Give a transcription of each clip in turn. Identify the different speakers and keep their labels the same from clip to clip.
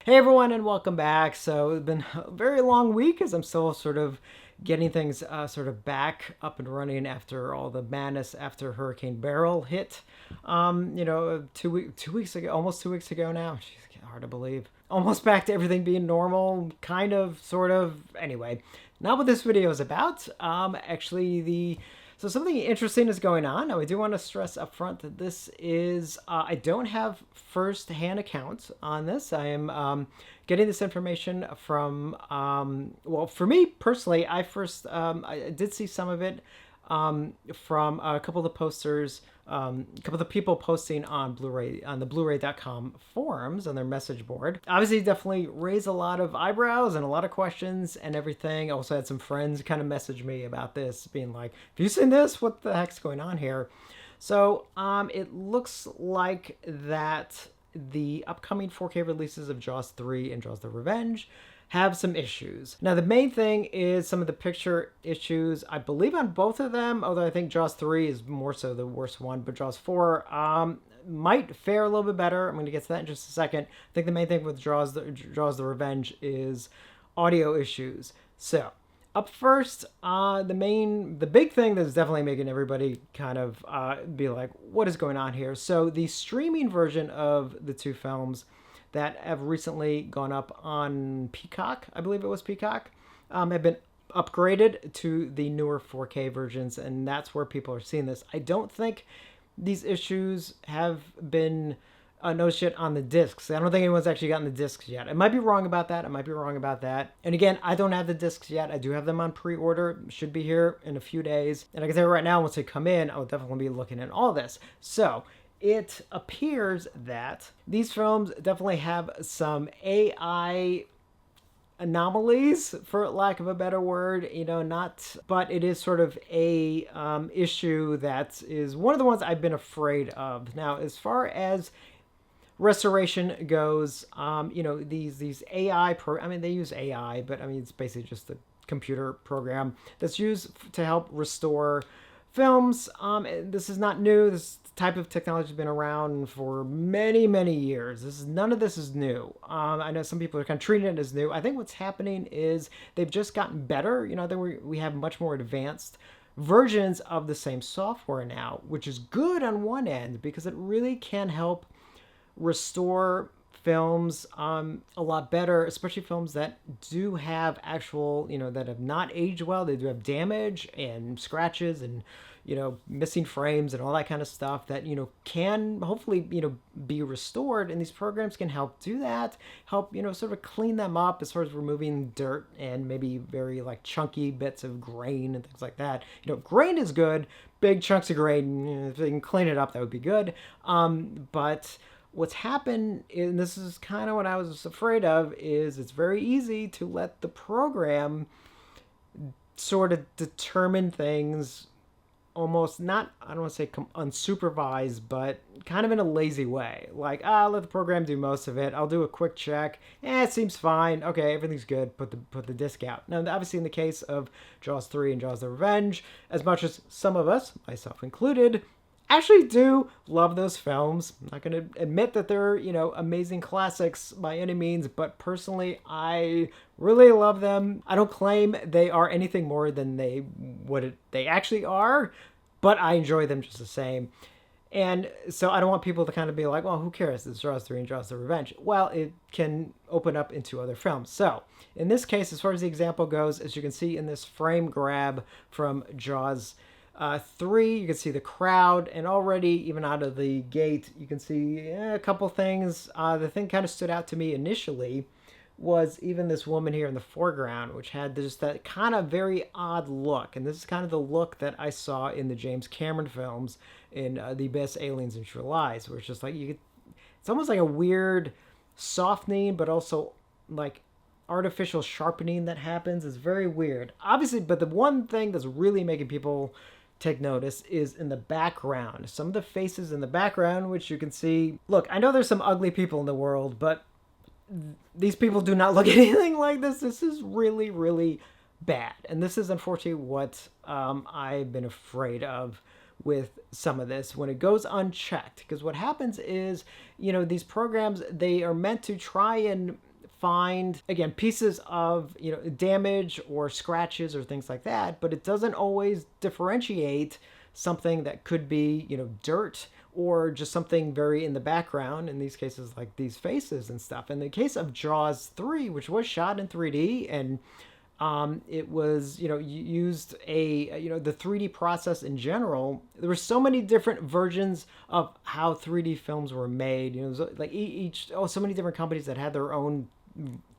Speaker 1: Hey everyone, and welcome back. So it's been a very long week as I'm still sort of getting things sort of back up and running after all the madness after Hurricane Beryl hit. 2 weeks ago, almost 2 weeks ago now. Jeez, hard to believe. Almost back to everything being normal, kind of, sort of. Anyway, not what this video is about. So something interesting is going on. Now, I do want to stress up front that this is, I don't have first-hand accounts on this. I am getting this information from, well, for me personally, I did see some of it from a couple of the posters, a couple of the people posting on Blu-ray, on the blu-ray.com forums on their message board. Obviously, definitely raised a lot of eyebrows and a lot of questions and everything. I also had some friends kind of message me about this, being like, have you seen this? What the heck's going on here? So it looks like that the upcoming 4K releases of Jaws 3 and Jaws the Revenge have some issues. Now, the main thing is some of the picture issues, I believe, on both of them, although I think Jaws 3 is more so the worst one, but Jaws 4 might fare a little bit better. I'm going to get to that in just a second. I think the main thing with Jaws the Revenge is audio issues. So, up first, the big thing that's definitely making everybody kind of be like, what is going on here? So, the streaming version of the two films that have recently gone up on Peacock, I believe it was Peacock, have been upgraded to the newer 4K versions, and that's where people are seeing this. I don't think these issues have been noticed yet on the discs. I don't think anyone's actually gotten the discs yet. I might be wrong about that. And again, I don't have the discs yet. I do have them on pre-order. Should be here in a few days. And like I can say right now, once they come in, I'll definitely be looking at all this. So it appears that these films definitely have some AI anomalies, for lack of a better word, but it is sort of a issue that is one of the ones I've been afraid of. Now, as far as restoration goes, these AI they use AI, but it's basically just a computer program that's used to help restore films. This is not new. This type of technology has been around for many, many years. None of this is new. I know some people are kind of treating it as new. I think what's happening is they've just gotten better. I think we have much more advanced versions of the same software now, which is good on one end because it really can help restore films a lot better, especially films that do have actual, that have not aged well. They do have damage and scratches and, missing frames and all that kind of stuff that, can hopefully, be restored. And these programs can help do that, help, sort of clean them up as far as removing dirt and maybe very like chunky bits of grain and things like that. Grain is good. Big chunks of grain, if they can clean it up, that would be good. But what's happened, and this is kind of what I was afraid of, is it's very easy to let the program sort of determine things almost not, I don't want to say unsupervised, but kind of in a lazy way. Like, I'll let the program do most of it. I'll do a quick check. It seems fine. Okay, everything's good. Put the disc out. Now, obviously, in the case of Jaws 3 and Jaws the Revenge, as much as some of us, myself included, actually do love those films. I'm not going to admit that they're, amazing classics by any means, but personally, I really love them. I don't claim they are anything more than they actually are, but I enjoy them just the same. And so I don't want people to kind of be like, well, who cares? It's Jaws 3 and Jaws the Revenge. Well, it can open up into other films. So in this case, as far as the example goes, as you can see in this frame grab from Jaws 3, you can see the crowd, and already, even out of the gate, you can see a couple things. The thing kind of stood out to me initially was even this woman here in the foreground, which had just that kind of very odd look. And this is kind of the look that I saw in the James Cameron films in The Abyss, Aliens, and True Lies, where it's just like, it's almost like a weird softening, but also like artificial sharpening that happens. It's very weird. Obviously, but the one thing that's really making people take notice is in the background. Some of the faces in the background, which you can see. Look, I know there's some ugly people in the world, but these people do not look anything like this. This is really, really bad. And this is unfortunately what I've been afraid of with some of this when it goes unchecked. Because what happens is, these programs, they are meant to try and find, again, pieces of, damage or scratches or things like that, but it doesn't always differentiate something that could be, dirt or just something very in the background, in these cases like these faces and stuff. In the case of Jaws 3, which was shot in 3D, and it was, used the 3D process in general. There were so many different versions of how 3D films were made. Like so many different companies that had their own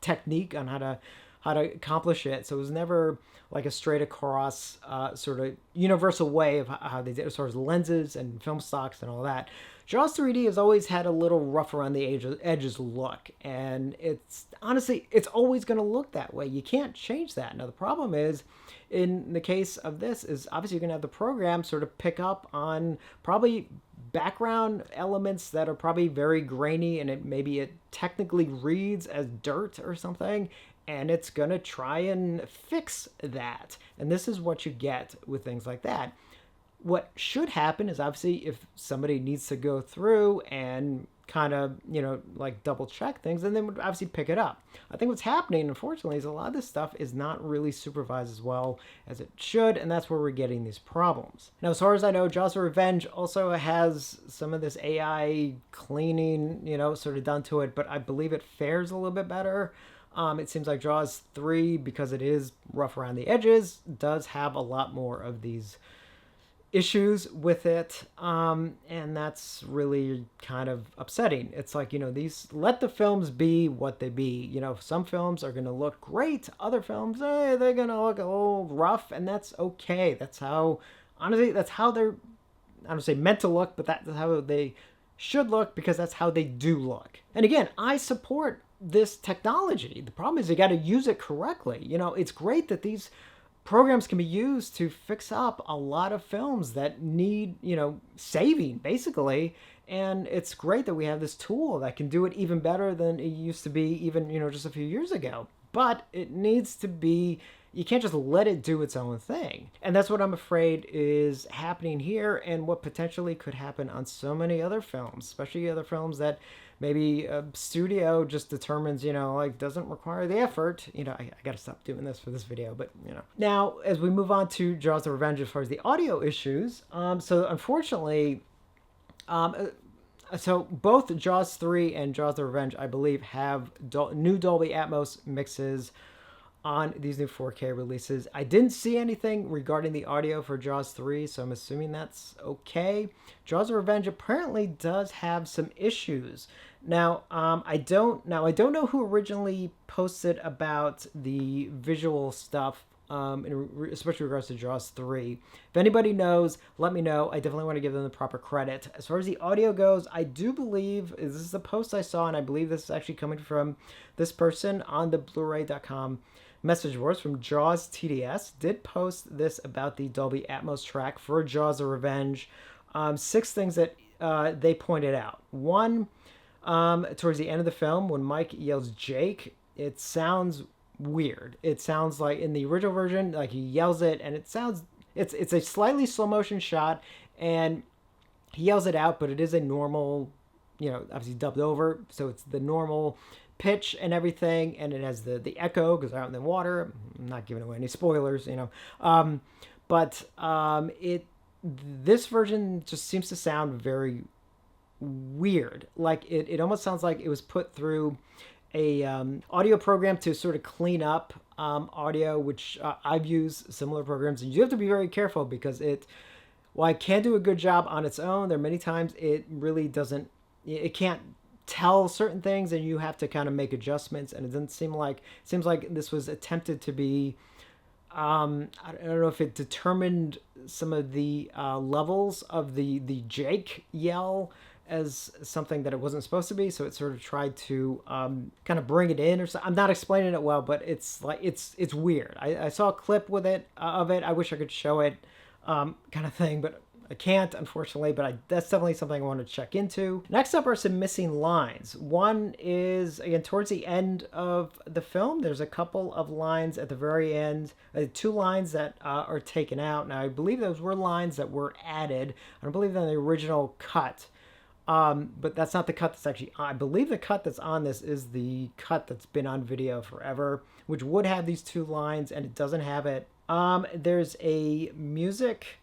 Speaker 1: technique on how to accomplish it. So it was never like a straight across sort of universal way of how they did it, as far as lenses and film stocks and all that. Jaws 3D has always had a little rough around the edges look, and it's honestly, it's always going to look that way. You can't change that. Now, the problem is, in the case of this, is obviously you're going to have the program sort of pick up on probably background elements that are probably very grainy, and maybe it technically reads as dirt or something, and it's going to try and fix that. And this is what you get with things like that. What should happen is, obviously, if somebody needs to go through and kind of, like double check things, then they would obviously pick it up. I think what's happening, unfortunately, is a lot of this stuff is not really supervised as well as it should, and that's where we're getting these problems. Now, as far as I know, Jaws of Revenge also has some of this AI cleaning, sort of done to it, but I believe it fares a little bit better. It seems like Jaws 3, because it is rough around the edges, does have a lot more of these issues with it, and that's really kind of upsetting. It's like, let the films be what they be. Some films are going to look great, other films, they're going to look a little rough, and that's okay. That's how, honestly, that's how they're, I don't say meant to look, but that's how they should look, because that's how they do look. And again, I support this technology. The problem is you got to use it correctly. It's great that these programs can be used to fix up a lot of films that need, saving, basically. And it's great that we have this tool that can do it even better than it used to be even, just a few years ago. But it needs to be, you can't just let it do its own thing. And that's what I'm afraid is happening here, and what potentially could happen on so many other films, especially other films that maybe a studio just determines, doesn't require the effort. I got to stop doing this for this video, but, Now, as we move on to Jaws of Revenge, as far as the audio issues, so unfortunately, so both Jaws 3 and Jaws of Revenge, I believe, have new Dolby Atmos mixes on these new 4K releases. I didn't see anything regarding the audio for Jaws 3, so I'm assuming that's okay. Jaws of Revenge apparently does have some issues. Now, I don't know who originally posted about the visual stuff, especially in regards to Jaws 3. If anybody knows, let me know. I definitely want to give them the proper credit. As far as the audio goes, I do believe, this is the post I saw, and I believe this is actually coming from this person on the blu-ray.com message boards from Jaws TDS, did post this about the Dolby Atmos track for Jaws of Revenge. 6 things that they pointed out. One, towards the end of the film, when Mike yells Jake, it sounds weird. It sounds like in the original version, like he yells it, and it's a slightly slow motion shot, and he yells it out, but it is a normal, obviously dubbed over, so it's the normal pitch and everything, and it has the echo because they're out in the water. I'm not giving away any spoilers, but this version just seems to sound very weird. Like it almost sounds like it was put through a audio program to sort of clean up audio, which I've used similar programs, and you have to be very careful because while it can do a good job on its own, there are many times it really doesn't, it can't tell certain things, and you have to kind of make adjustments, and it doesn't seems like this was attempted to be, I don't know if it determined some of the levels of the Jake yell as something that it wasn't supposed to be, so it sort of tried to kind of bring it in, or so. I'm not explaining it well, but it's like it's weird. I saw a clip with it of it. I wish I could show it, kind of thing, but I can't, unfortunately, but that's definitely something I want to check into. Next up are some missing lines. One is, again, towards the end of the film, there's a couple of lines at the very end, 2 lines that are taken out. Now, I believe those were lines that were added. I don't believe they're in the original cut. But that's not the cut that's actually, I believe the cut that's on this is the cut that's been on video forever, which would have these two lines, and it doesn't have it. There's a music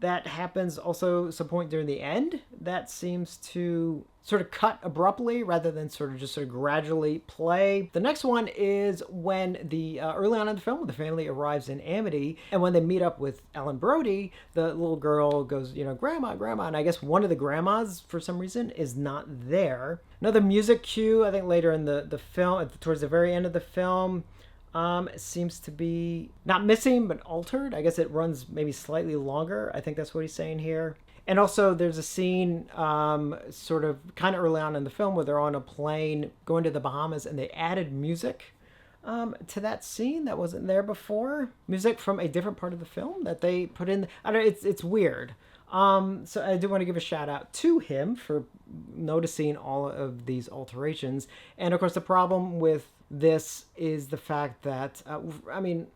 Speaker 1: that happens also some point during the end that seems to sort of cut abruptly rather than sort of gradually play. The next one is when the early on in the film, when the family arrives in Amity, and when they meet up with Ellen Brody, the little girl goes, grandma, grandma, and I guess one of the grandmas for some reason is not there. Another music cue, I think later in the film, towards the very end of the film, seems to be not missing, but altered. I guess it runs maybe slightly longer. I think that's what he's saying here. And also there's a scene sort of kind of early on in the film where they're on a plane going to the Bahamas, and they added music to that scene that wasn't there before. Music from a different part of the film that they put in. I don't know, it's weird. So I do want to give a shout out to him for noticing all of these alterations. And of course the problem with this is the fact that, and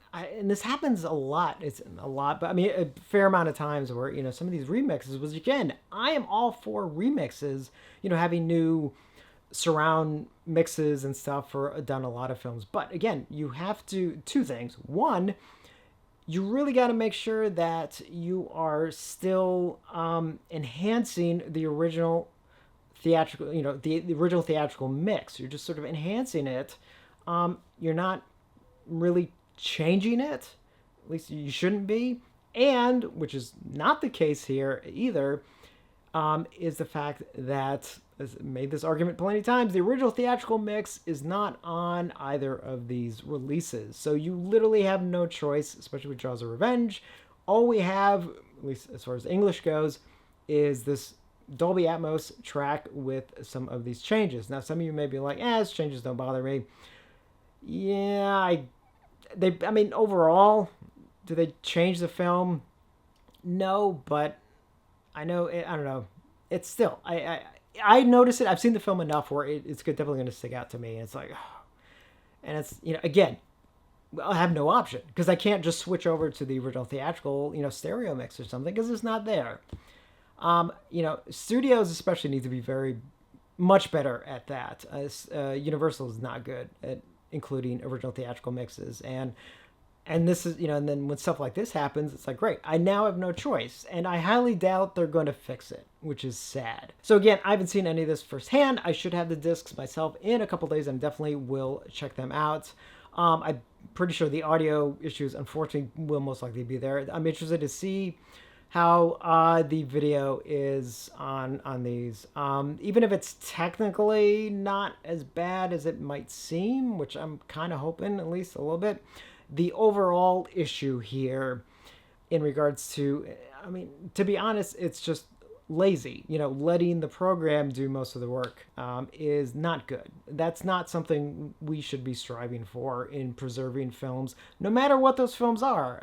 Speaker 1: this happens a lot. It's a lot, but I mean, a fair amount of times where, some of these remixes was, again, I am all for remixes, having new surround mixes and stuff for done a lot of films. But again, you have to, two things. One, you really got to make sure that you are still enhancing the original theatrical, the original theatrical mix. You're just sort of enhancing it. You're not really changing it. At least you shouldn't be. And, which is not the case here either, is the fact that, as I made this argument plenty of times, the original theatrical mix is not on either of these releases. So you literally have no choice, especially with Jaws of Revenge. All we have, at least as far as English goes, is this Dolby Atmos track with some of these changes. Now, some of you may be like, these changes don't bother me. Yeah, overall, do they change the film? No, but I know, I don't know. It's still, I notice it. I've seen the film enough where it's definitely going to stick out to me. It's like, and it's, again, I have no option because I can't just switch over to the original theatrical, stereo mix or something because it's not there. Studios especially need to be very much better at that. Universal is not good at including original theatrical mixes, and this is, and then when stuff like this happens, it's like, great, I now have no choice, and I highly doubt they're going to fix it, which is sad. So again, I haven't seen any of this firsthand. I should have the discs myself in a couple days, and definitely will check them out. I'm pretty sure the audio issues, unfortunately, will most likely be there. I'm interested to see how the video is on these. Even if it's technically not as bad as it might seem, which I'm kind of hoping at least a little bit, the overall issue here in regards to, to be honest, it's just lazy. Letting the program do most of the work is not good. That's not something we should be striving for in preserving films, no matter what those films are.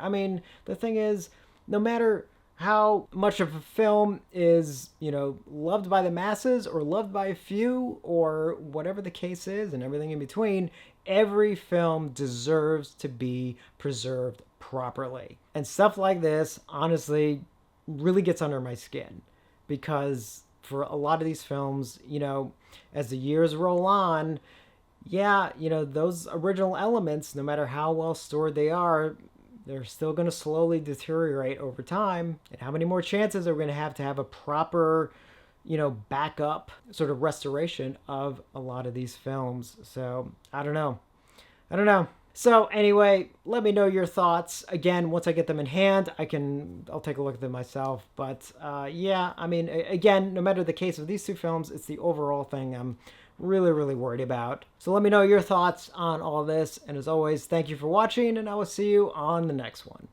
Speaker 1: The thing is, no matter how much of a film is, loved by the masses or loved by a few or whatever the case is and everything in between, every film deserves to be preserved properly. And stuff like this, honestly, really gets under my skin because for a lot of these films, as the years roll on, those original elements, no matter how well stored they are, they're still going to slowly deteriorate over time. And how many more chances are we going to have a proper, backup sort of restoration of a lot of these films? So I don't know. So anyway, let me know your thoughts. Again, once I get them in hand, I'll take a look at them myself. But again, no matter the case of these two films, it's the overall thing I'm really, really worried about. So let me know your thoughts on all this. And as always, thank you for watching, and I will see you on the next one.